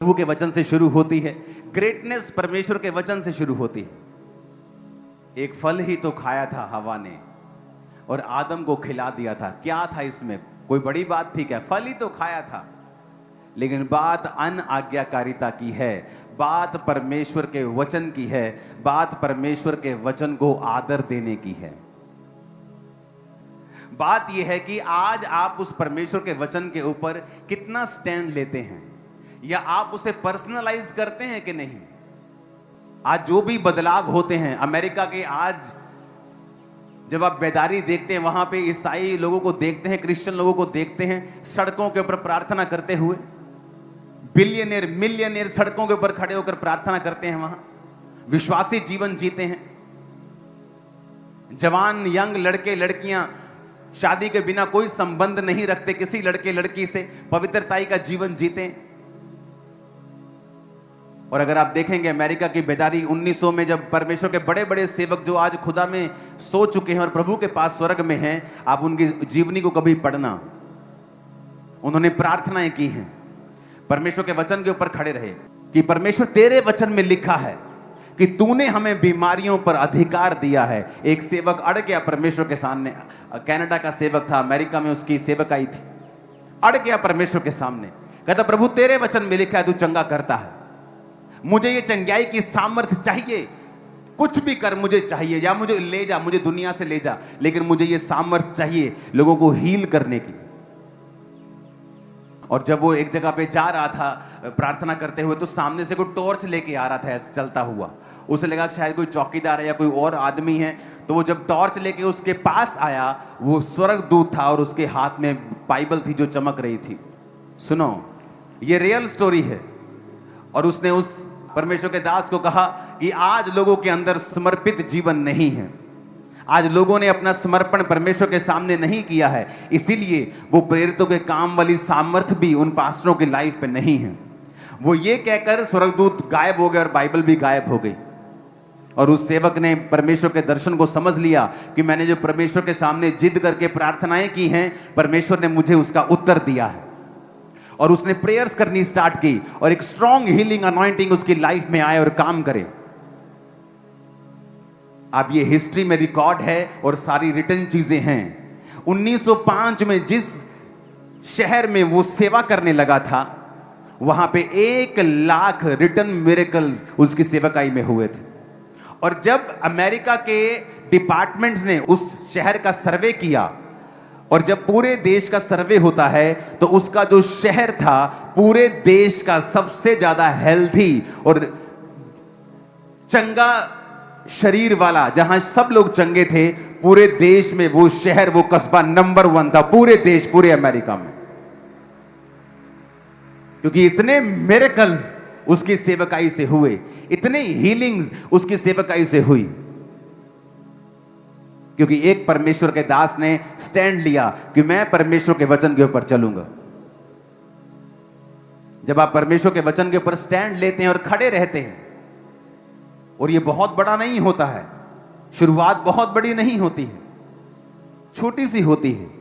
प्रभु के वचन से शुरू होती है। ग्रेटनेस परमेश्वर के वचन से शुरू होती है। एक फल ही तो खाया था हवा ने और आदम को खिला दिया था। क्या था इसमें? कोई बड़ी बात थी क्या? फल ही तो खाया था। लेकिन बात अनआज्ञाकारिता की है, बात परमेश्वर के वचन की है, बात परमेश्वर के वचन को आदर देने की है। बात यह है कि आज आप उस परमेश्वर के वचन के ऊपर कितना स्टैंड लेते हैं, या आप उसे पर्सनलाइज करते हैं कि नहीं। आज जो भी बदलाव होते हैं अमेरिका के, आज जब आप बेदारी देखते हैं, वहां पे ईसाई लोगों को देखते हैं, क्रिश्चियन लोगों को देखते हैं सड़कों के ऊपर प्रार्थना करते हुए। बिलियनियर मिलियनियर सड़कों के ऊपर खड़े होकर प्रार्थना करते हैं, वहां विश्वासी जीवन जीते हैं। जवान यंग लड़के लड़कियां शादी के बिना कोई संबंध नहीं रखते किसी लड़के लड़की से, पवित्रताई का जीवन जीते हैं। और अगर आप देखेंगे अमेरिका की बेदारी 1900 में, जब परमेश्वर के बड़े बड़े सेवक जो आज खुदा में सो चुके हैं और प्रभु के पास स्वर्ग में हैं, आप उनकी जीवनी को कभी पढ़ना। उन्होंने प्रार्थनाएं की हैं, परमेश्वर के वचन के ऊपर खड़े रहे कि परमेश्वर तेरे वचन में लिखा है कि तूने हमें बीमारियों पर अधिकार दिया है। एक सेवक अड़ गया परमेश्वर के सामने, कनाडा का सेवक था, अमेरिका में उसकी सेवक आई थी, अड़ गया परमेश्वर के सामने, कहता प्रभु तेरे वचन में लिखा है तू चंगा करता है, मुझे ये चंगाई की सामर्थ्य चाहिए, कुछ भी कर मुझे चाहिए, या मुझे ले जा, मुझे दुनिया से ले जा, लेकिन मुझे ये सामर्थ्य चाहिए लोगों को हील करने की। और जब वो एक जगह पे जा रहा था प्रार्थना करते हुए, तो सामने से कोई टॉर्च लेके आ रहा था ऐसे चलता हुआ। उसे लगा शायद कोई चौकीदार है या कोई और आदमी है। तो वो जब टॉर्च लेके उसके पास आया, वो स्वर्गदूत था और उसके हाथ में बाइबल थी जो चमक रही थी। सुनो, ये रियल स्टोरी है। और उसने उस परमेश्वर के दास को कहा कि आज लोगों के अंदर समर्पित जीवन नहीं है, आज लोगों ने अपना समर्पण परमेश्वर के सामने नहीं किया है, इसीलिए वो प्रेरितों के काम वाली सामर्थ्य भी उन पास्टरों की लाइफ पे नहीं है। वो ये कहकर स्वर्गदूत गायब हो गए और बाइबल भी गायब हो गई। और उस सेवक ने परमेश्वर के दर्शन को समझ लिया कि मैंने जो परमेश्वर के सामने जिद करके प्रार्थनाएं की हैं, परमेश्वर ने मुझे उसका उत्तर दिया है। और उसने प्रेयर्स करनी स्टार्ट की और एक स्ट्रॉन्ग हीलिंग अनॉइंटिंग उसकी लाइफ में आए और काम करे। अब ये हिस्ट्री में रिकॉर्ड है और सारी रिटन चीजें हैं। 1905 में जिस शहर में वो सेवा करने लगा था, वहां पे 1,00,000 रिटन मिरेकल्स उसकी सेवकाई में हुए थे। और जब अमेरिका के डिपार्टमेंट्स ने उस शहर का सर्वे किया, और जब पूरे देश का सर्वे होता है, तो उसका जो शहर था पूरे देश का सबसे ज्यादा हेल्थी और चंगा शरीर वाला, जहां सब लोग चंगे थे, पूरे देश में वो शहर, वो कस्बा नंबर 1 था पूरे देश, पूरे अमेरिका में। क्योंकि इतने मिरेकल्स उसकी सेवकाई से हुए, इतने हीलिंग्स उसकी सेवकाई से हुई, क्योंकि एक परमेश्वर के दास ने स्टैंड लिया कि मैं परमेश्वर के वचन के ऊपर चलूंगा। जब आप परमेश्वर के वचन के ऊपर स्टैंड लेते हैं और खड़े रहते हैं, और ये बहुत बड़ा नहीं होता है, शुरुआत बहुत बड़ी नहीं होती है, छोटी सी होती है।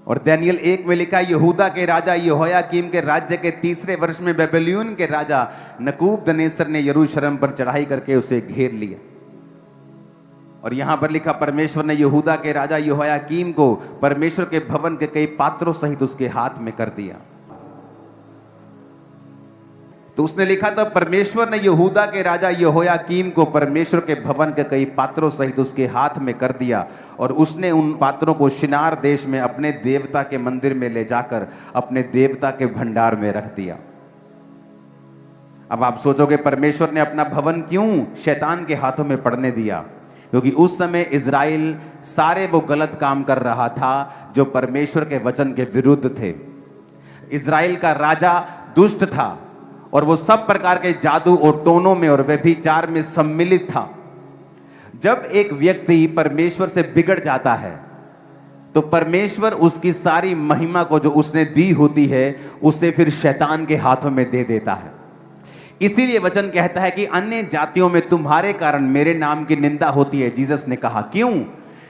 और दानियल 1 में लिखा, यहूदा के राजा यहोयाकीम के राज्य के 3रे वर्ष में बेबीलोन के राजा नबूकदनेस्सर ने यरूशलेम पर चढ़ाई करके उसे घेर लिया। और यहां पर लिखा, परमेश्वर ने यहूदा के राजा यहोयाकीम को परमेश्वर के भवन के कई पात्रों सहित उसके हाथ में कर दिया। तो उसने लिखा था, परमेश्वर ने यहूदा के राजा यहोयाकीम को परमेश्वर के भवन के कई पात्रों सहित उसके हाथ में कर दिया, और उसने उन पात्रों को शिनार देश में अपने देवता के मंदिर में ले जाकर अपने देवता के भंडार में रख दिया। अब आप सोचोगे परमेश्वर ने अपना भवन क्यों शैतान के हाथों में पड़ने दिया? क्योंकि उस समय इजराइल सारे वो गलत काम कर रहा था जो परमेश्वर के वचन के विरुद्ध थे। इजराइल का राजा दुष्ट था और वो सब प्रकार के जादू और टोनों में और व्यभिचार में सम्मिलित था। जब एक व्यक्ति परमेश्वर से बिगड़ जाता है, तो परमेश्वर उसकी सारी महिमा को जो उसने दी होती है, उसे फिर शैतान के हाथों में दे देता है। इसीलिए वचन कहता है कि अन्य जातियों में तुम्हारे कारण मेरे नाम की निंदा होती है। जीसस ने कहा, क्यों?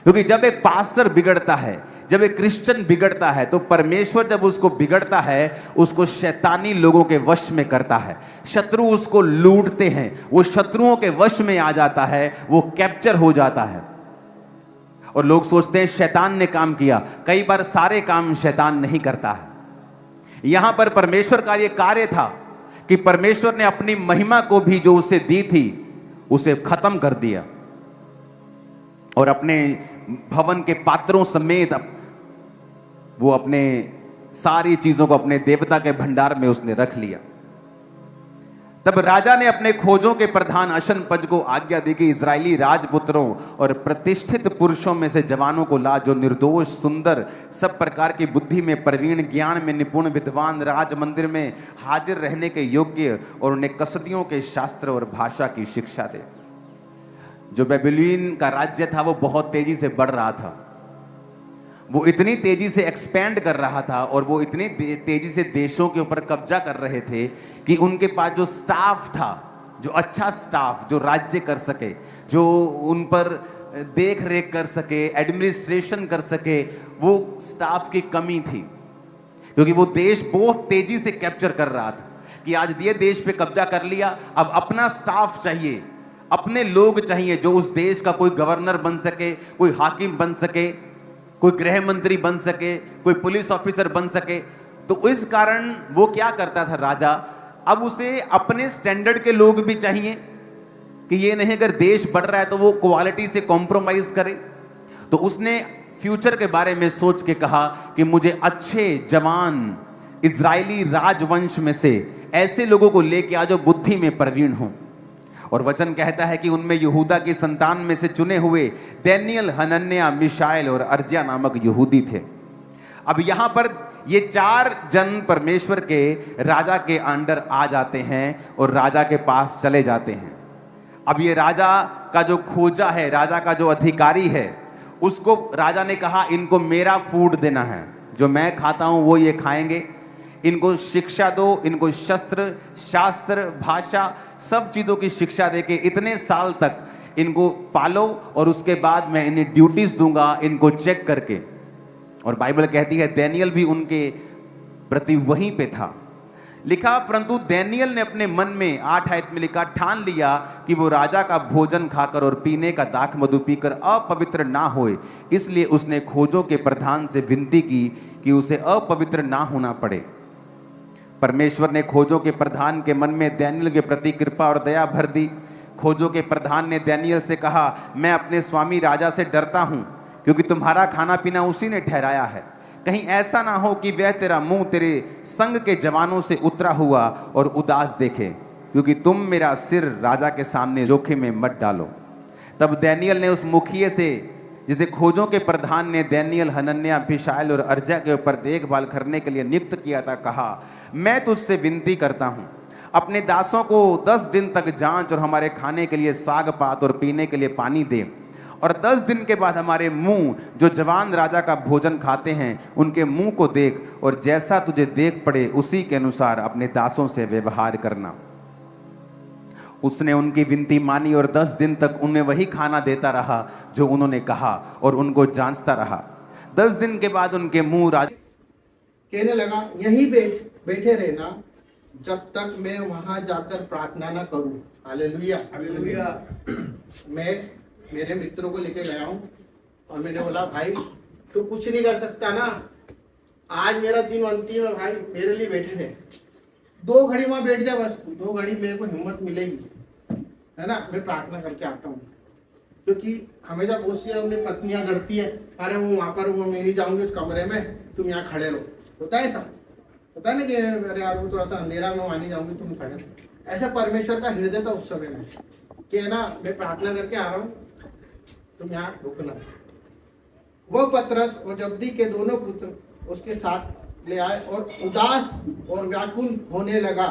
क्योंकि जब एक पास्टर बिगड़ता है, जब एक क्रिश्चियन बिगड़ता है तो परमेश्वर जब उसको बिगड़ता है उसको शैतानी लोगों के वश में करता है। शत्रु उसको लूटते हैं, वो शत्रुओं के वश में आ जाता है, वो कैप्चर हो जाता है। और लोग सोचते हैं शैतान ने काम किया, कई बार सारे काम शैतान नहीं करता है। यहां पर परमेश्वर का यह कार्य था कि परमेश्वर ने अपनी महिमा को भी जो उसे दी थी उसे खत्म कर दिया और अपने भवन के पात्रों समेत वो अपने सारी चीजों को अपने देवता के भंडार में उसने रख लिया। तब राजा ने अपने खोजों के प्रधान अशनपज को आज्ञा दी कि इजरायली राजपुत्रों और प्रतिष्ठित पुरुषों में से जवानों को ला, जो निर्दोष, सुंदर, सब प्रकार की बुद्धि में प्रवीण, ज्ञान में निपुण, विद्वान, राज मंदिर में हाजिर रहने के योग्य, और उन्हें कसदियों के शास्त्र और भाषा की शिक्षा दे। जो बेबीलोन का राज्य था वो बहुत तेजी से बढ़ रहा था, वो इतनी तेजी से एक्सपेंड कर रहा था और वो इतनी तेजी से देशों के ऊपर कब्जा कर रहे थे कि उनके पास जो स्टाफ था, जो अच्छा स्टाफ, जो राज्य कर सके, जो उन पर देख रेख कर सके, एडमिनिस्ट्रेशन कर सके, वो स्टाफ की कमी थी। क्योंकि वो देश बहुत तेजी से कैप्चर कर रहा था कि आज ये देश पे कब्जा कर लिया, अब अपना स्टाफ चाहिए, अपने लोग चाहिए जो उस देश का कोई गवर्नर बन सके, कोई हाकिम बन सके, कोई गृह मंत्री बन सके, कोई पुलिस ऑफिसर बन सके। तो इस कारण वो क्या करता था राजा, अब उसे अपने स्टैंडर्ड के लोग भी चाहिए कि ये नहीं अगर देश बढ़ रहा है तो वो क्वालिटी से कॉम्प्रोमाइज करे। तो उसने फ्यूचर के बारे में सोच के कहा कि मुझे अच्छे जवान इजरायली राजवंश में से ऐसे लोगों को लेके आ जो बुद्धि में प्रवीण हों। और वचन कहता है कि उनमें यहूदा की संतान में से चुने हुए दानियेल, हनन्याह, मिशाएल और अर्जिया नामक यहूदी थे। अब यहां पर ये 4 जन परमेश्वर के राजा के अंडर आ जाते हैं और राजा के पास चले जाते हैं। अब ये राजा का जो खोजा है, राजा का जो अधिकारी है, उसको राजा ने कहा इनको मेरा फूड देना है, जो मैं खाता हूं वो ये खाएंगे, इनको शिक्षा दो, इनको शस्त्र, शास्त्र, भाषा, सब चीजों की शिक्षा देके इतने साल तक इनको पालो और उसके बाद मैं इन्हें ड्यूटीज दूंगा, इनको चेक करके। और बाइबल कहती है दानियेल भी उनके प्रति वहीं पे था। लिखा, परंतु दानियेल ने अपने मन में 8 आयत में लिखा, ठान लिया कि वो राजा का भोजन खाकर और पीने का दाख मधु पीकर अपवित्र ना होए, इसलिए उसने खोजों के प्रधान से विनती की कि उसे अपवित्र ना होना पड़े। परमेश्वर ने खोजों के प्रधान के मन में दानियेल के प्रति कृपा और दया भर दी। खोजों के प्रधान ने दानियेल से कहा, मैं अपने स्वामी राजा से डरता हूं, क्योंकि तुम्हारा खाना पीना उसी ने ठहराया है। कहीं ऐसा ना हो कि वह तेरा मुंह तेरे संग के जवानों से उतरा हुआ और उदास देखे, क्योंकि तुम मेरा सिर राजा के सामने जोखिम में मत डालो। तब दानियेल ने उस मुखिए से, जिसे खोजों के प्रधान ने दानियेल, हनन्याह, मिशाएल और अर्जिया के ऊपर देखभाल करने के लिए नियुक्त किया था, कहा, मैं तुझसे विनती करता हूं, अपने दासों को 10 दिन तक जांच और हमारे खाने के लिए साग पात और पीने के लिए पानी दे, और 10 दिन के बाद हमारे मुंह जो जवान राजा का भोजन खाते हैं उनके मुंह को देख, और जैसा तुझे देख पड़े उसी के अनुसार अपने दासों से व्यवहार करना। उसने उनकी विनती मानी और 10 दिन तक उन्हें वही खाना देता रहा जो उन्होंने कहा, और उनको जांचता रहा। 10 दिन के बाद उनके मुंह कहने लगा, यहीं बैठे रहना जब तक मैं वहां जाकर प्रार्थना ना करूं। Hallelujah, hallelujah. मैं मेरे मित्रों को लेके गया हूं और मैंने बोला, भाई तू कुछ नहीं कर सकता ना, आज मेरा दिन अंतिम है भाई, मेरे लिए बैठे रहे, 2 घड़ी वहां बैठ जा, बस 2 घड़ी मेरे को हिम्मत मिलेगी, है ना, मैं प्रार्थना करके आता हूँ। क्योंकि हमेशा बहुत सी अपनी पत्नियां डरती है, अरे वो वहां पर, वो मैं नहीं जाऊंगी उस कमरे में, तुम यहाँ खड़े रहो। होता है ऐसा, होता है ना कि अरे यार वो थोड़ा सा अंधेरा में वहां नहीं जाऊंगी, तुम खड़े रहो। ऐसा परमेश्वर का हृदय था उस समय में कि है ना, मैं प्रार्थना करके आ रहा हूँ, तुम यहाँ रुकना। वो पतरस और जब्दी के दोनों पुत्र उसके साथ ले आए और उदास और व्याकुल होने लगा।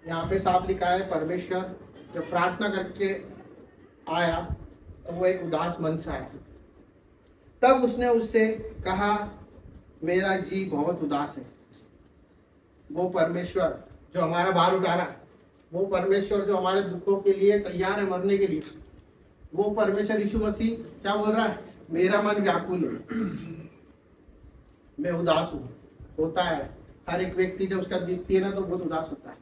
यहाँ पे साफ लिखा है, परमेश्वर जब प्रार्थना करके आया तो वो एक उदास मन से आया। तब उसने उससे कहा, मेरा जी बहुत उदास है। वो परमेश्वर जो हमारा भार उठा रहा, वो परमेश्वर जो हमारे दुखों के लिए तैयार है मरने के लिए, वो परमेश्वर यीशु मसीह क्या बोल रहा है, मेरा मन व्याकुल है, मैं उदास हूँ। होता है, हर एक व्यक्ति जब उसका बीतती है ना तो बहुत उदास होता है,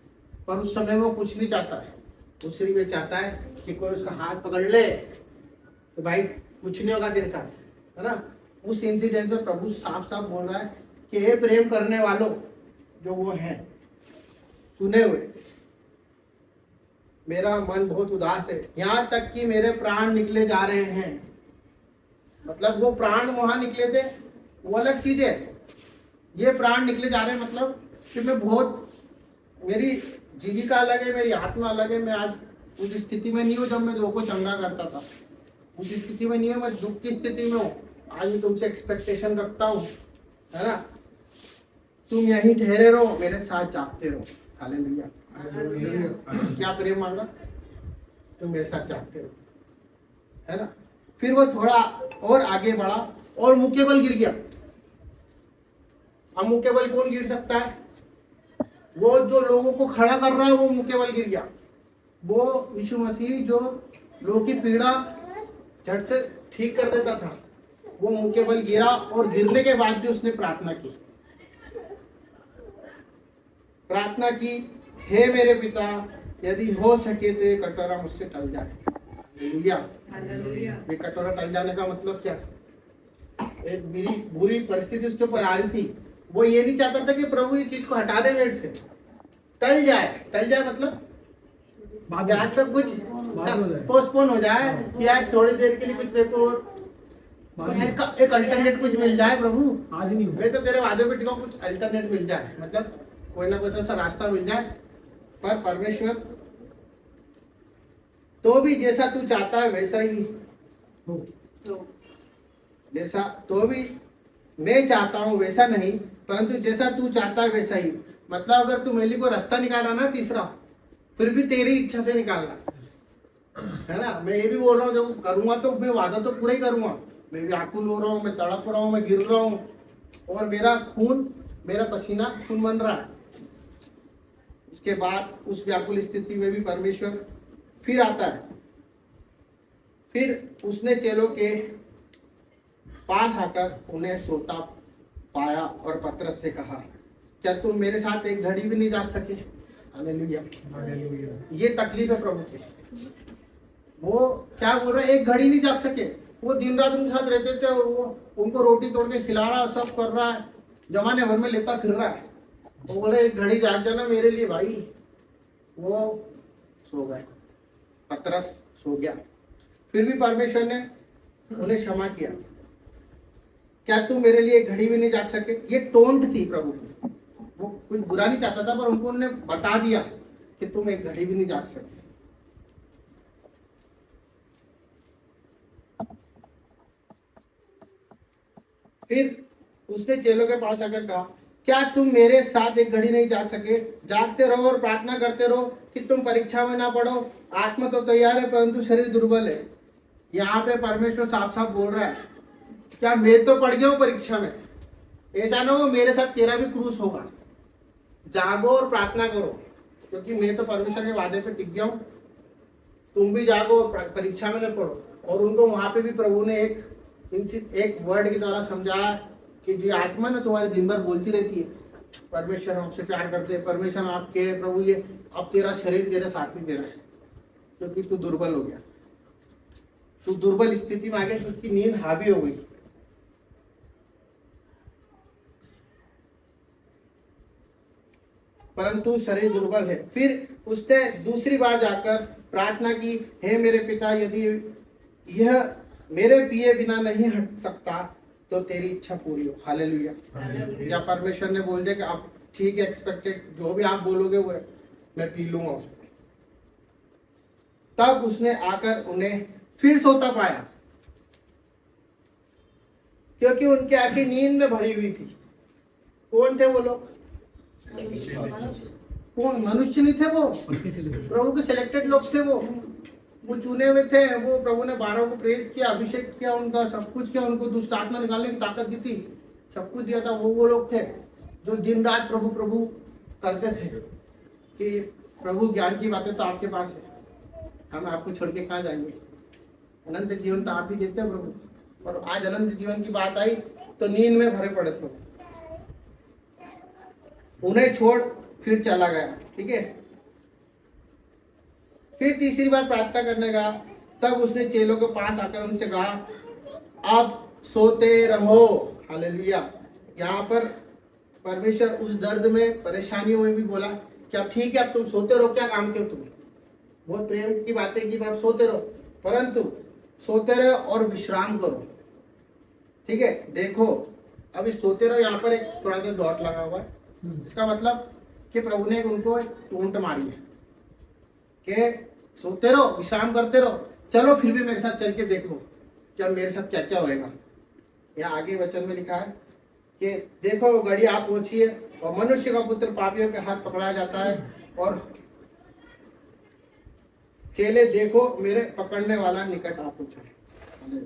पर उस समय वो कुछ नहीं चाहता है। वो सिर्फ ये चाहता है कि कोई उसका हाथ पकड़ ले तो भाई कुछ नहीं होगा तेरे साथ, है ना। उस इंसिडेंट में प्रभु साफ साफ बोल रहा है कि हे प्रेम करने वालों, जो वो हैं सुने हुए, मेरा मन बहुत उदास है, यहाँ तक कि मेरे प्राण निकले जा रहे हैं। मतलब वो प्राण वहां निकले थे वो अलग चीज है, ये प्राण निकले जा रहे हैं मतलब कि मैं बहुत, मेरी जीविका अलग है, मेरी आत्मा अलग है। मैं आज उस स्थिति में नहीं हूँ जब मैं लोगों को चंगा करता था, उस स्थिति में नहीं हूँ, मैं दुख की स्थिति में हूँ। आज मैं तुमसे एक्सपेक्टेशन रखता हूँ, है ना, तुम यहीं ठहरे रहो, मेरे साथ जागते रहो। हालेलुया। क्या प्रेम मांगा, तुम मेरे साथ जागते रहो, है ना। फिर वो थोड़ा और आगे बढ़ा और मुक्के बल गिर गया। अब मुक्के बल कौन गिर सकता है? वो जो लोगों को खड़ा कर रहा है वो मुक्के बल गिर गया। वो यीशु मसीह जो लोगों की पीड़ा झट से ठीक कर देता था, वो मुक्के बल गिरा और गिरने के बाद भी उसने प्रार्थना की। प्रार्थना की, हे मेरे पिता, यदि हो सके तो ये कटोरा मुझसे टल जाए। हालेलुया। ये कटोरा टल जाने का मतलब क्या? एक बुरी परिस्थिति उसके ऊपर आ रही थी, वो ये नहीं चाहता था कि प्रभु ये चीज को हटा दे मेरे से, टल जाए। टल जाए मतलब आज तक कुछ पोस्टपोन हो जाए कि आज थोड़ी देर के लिए कुछ मेरे को कुछ इसका एक अल्टरनेट कुछ मिल जाए। प्रभु आज नहीं, मैं तो तेरे वादे पे टिका, कुछ अल्टरनेट मिल जाए, मतलब कोई ना कोई ऐसा रास्ता मिल जाए। पर परमेश्वर तो भी जैसा तू चाहता है वैसा ही हो, जैसा तो भी मैं चाहता हूं वैसा नहीं, परंतु जैसा तू चाहता है वैसा ही। मतलब अगर तू मेरे लिए को रास्ता निकाला ना तीसरा, फिर भी तेरी इच्छा से निकालना, है ना। मैं ये भी बोल रहा हूँ, जब करूंगा तो मैं वादा तो पूरा ही करूंगा। मैं व्याकुल हो रहा हूँ, मैं तड़प रहा हूँ, मैं गिर रहा हूँ और मेरा खून, मेरा पसीना खून बन रहा है। उसके बाद उस व्याकुल स्थिति में भी परमेश्वर फिर आता है। फिर उसने चेलों के पास आकर उन्हें सोता पाया और पतरस से कहा, क्या तुम मेरे साथ एक घड़ी भी नहीं जाग सके? हालेलुया। ये तकलीफ है प्रभु की। वो क्या बोल रहे, एक घड़ी नहीं जाग सके। वो दिन रात उनके साथ रहते थे, वो उनको रोटी तोड़ के खिला रहा है, सब कर रहा है, जमाने भर में लेता फिर रहा है। वो बोले एक घड़ी जाग जाना मेरे लिए भाई। वो सो गए, पतरस सो गया। फिर भी परमेश्वर ने उन्हें क्षमा किया। क्या तुम मेरे लिए एक घड़ी भी नहीं जाग सके? ये टोंट थी प्रभु की, वो कुछ बुरा नहीं चाहता था, पर उनको उन्होंने बता दिया कि तुम एक घड़ी भी नहीं जाग सकते। फिर उसने चेलों के पास आकर कहा, क्या तुम मेरे साथ एक घड़ी नहीं जाग सके? जागते रहो और प्रार्थना करते रहो कि तुम परीक्षा में ना पड़ो। आत्मा तो तैयार है परंतु शरीर दुर्बल है। यहाँ पे परमेश्वर साफ साफ बोल रहा है, क्या मैं तो पड़ गया हूँ परीक्षा में, ऐसा ना हो मेरे साथ तेरा भी क्रूस होगा। जागो और प्रार्थना करो, क्योंकि मैं तो परमेश्वर के वादे पे टिक गया हूँ। तुम भी जागो और परीक्षा में न पढ़ो। और उनको वहां पे भी प्रभु ने एक वर्ड के द्वारा समझाया कि जो आत्मा ना तुम्हारे दिन भर बोलती रहती है, परमेश्वर हमसे प्यार करते हैं, परमेश्वर आपके प्रभु, ये अब तेरा शरीर तेरे साथ नहीं दे रहा है, क्योंकि तू दुर्बल हो गया, तू दुर्बल स्थिति में आ गया, क्योंकि नींद हावी हो गई। परंतु शरीर दुर्बल है। फिर उसने दूसरी बार जाकर प्रार्थना की, हे मेरे पिता, यदि यह मेरे पिए बिना नहीं हट सकता तो तेरी इच्छा पूरी हो। हालेलुया। या परमेश्वर ने बोल दिया कि आप ठीक है, एक्सपेक्टेड जो भी आप बोलोगे वो मैं पी लूंगा उसको। तब उसने आकर उन्हें फिर सोता पाया, क्योंकि उनकी आंखें नींद में भरी हुई थी। कौन थे वो लोग? कौन? मनुष्य नहीं थे वो, प्रभु के सिलेक्टेड लोग थे। वो चुने हुए थे। वो प्रभु ने 12 को प्रेरित किया, अभिषेक किया, उनका सब कुछ किया, उनको दुष्ट आत्मा निकालने की ताकत दी थी, सब कुछ दिया था। वो लोग थे जो दिन रात प्रभु प्रभु करते थे कि प्रभु ज्ञान की बातें तो आपके पास है, हम आपको छोड़ के कहाँ जाएंगे, अनंत जीवन तो आप ही देते हैं प्रभु, और आज अनंत जीवन की बात आई तो नींद में भरे पड़े थे। उन्हें छोड़ फिर चला गया। ठीक है, फिर तीसरी बार प्रार्थना करने गया, तब उसने चेलों के पास आकर उनसे कहा, अब सोते रहो। हालेलुया। यहाँ पर परमेश्वर उस दर्द में, परेशानियों में भी बोला कि अब ठीक है, अब तुम सोते रहो, क्या काम के हो तुम, बहुत प्रेम की बातें की, पर अब सोते रहो, परंतु सोते रहो और विश्राम करो। ठीक है, देखो अब इस सोते रहो यहाँ पर एक थोड़ा सा डॉट लगा हुआ है, इसका मतलब कि प्रभु ने उनको एक टोंट मारी है कि सोते रहो, विश्राम करते रहो, चलो फिर भी मेरे साथ चल के देखो कि अब मेरे साथ क्या क्या होएगा। यहाँ आगे वचन में लिखा है कि देखो घड़ी आप पहुंची है और मनुष्य का पुत्र पापियों के हाथ पकड़ा जाता है, और चेले देखो मेरे पकड़ने वाला निकट आ पहुंचा है।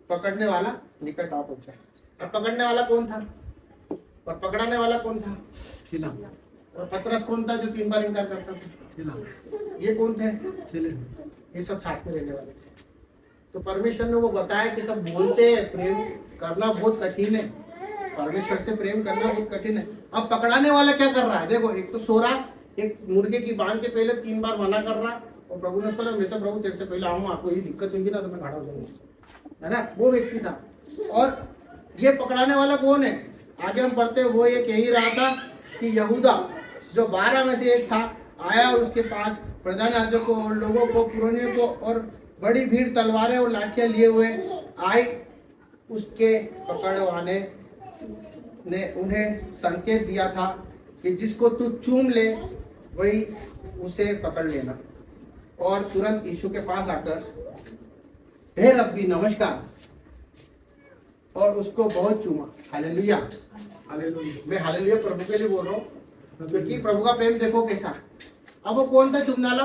पकड़ने वाला निकट आ पहुंचा है। अब पकड़ने वाला कौन था और पकड़ाने वाला कौन था? और पतरस कौन था जो 3 बार इनकार करता था? ये कौन थे? ये सब साथ में रहने वाले थे। तो परमेश्वर ने वो बताया कि सब बोलते हैं प्रेम करना बहुत कठिन है, परमेश्वर से प्रेम करना बहुत कठिन है। अब पकड़ाने वाला क्या कर रहा है? देखो, एक तो सो रहा, एक मुर्गे की बांध के पहले 3 बार मना कर रहा, और प्रभु ने उसको मैं तो प्रभु तेरे से पहले आऊंगा, आपको ये दिक्कत होगी ना तो मैं खड़ा हो जाऊंगा, है ना, वो व्यक्ति था। और ये पकड़ाने वाला कौन है? आगे हम पढ़ते हैं, वो ये कह ही रहा था कि यहूदा जो 12 में से एक था आया, उसके पास प्रधान याजकों और लोगों को, पुरोनियों को और बड़ी भीड़ तलवारें और लाठियां लिए हुए आई। उसके पकड़वाने ने उन्हें संकेत दिया था कि जिसको तू चूम ले वही उसे पकड़ लेना, और तुरंत यीशु के पास आकर हे रब्बी नमस्कार, और उसको बहुत चूमा। Hallelujah, hallelujah. मैं हालेलुया प्रभु के लिए बोल रहा हूँ, क्योंकि प्रभु का प्रेम देखो कैसा। अब वो कौन था चूमने वाला?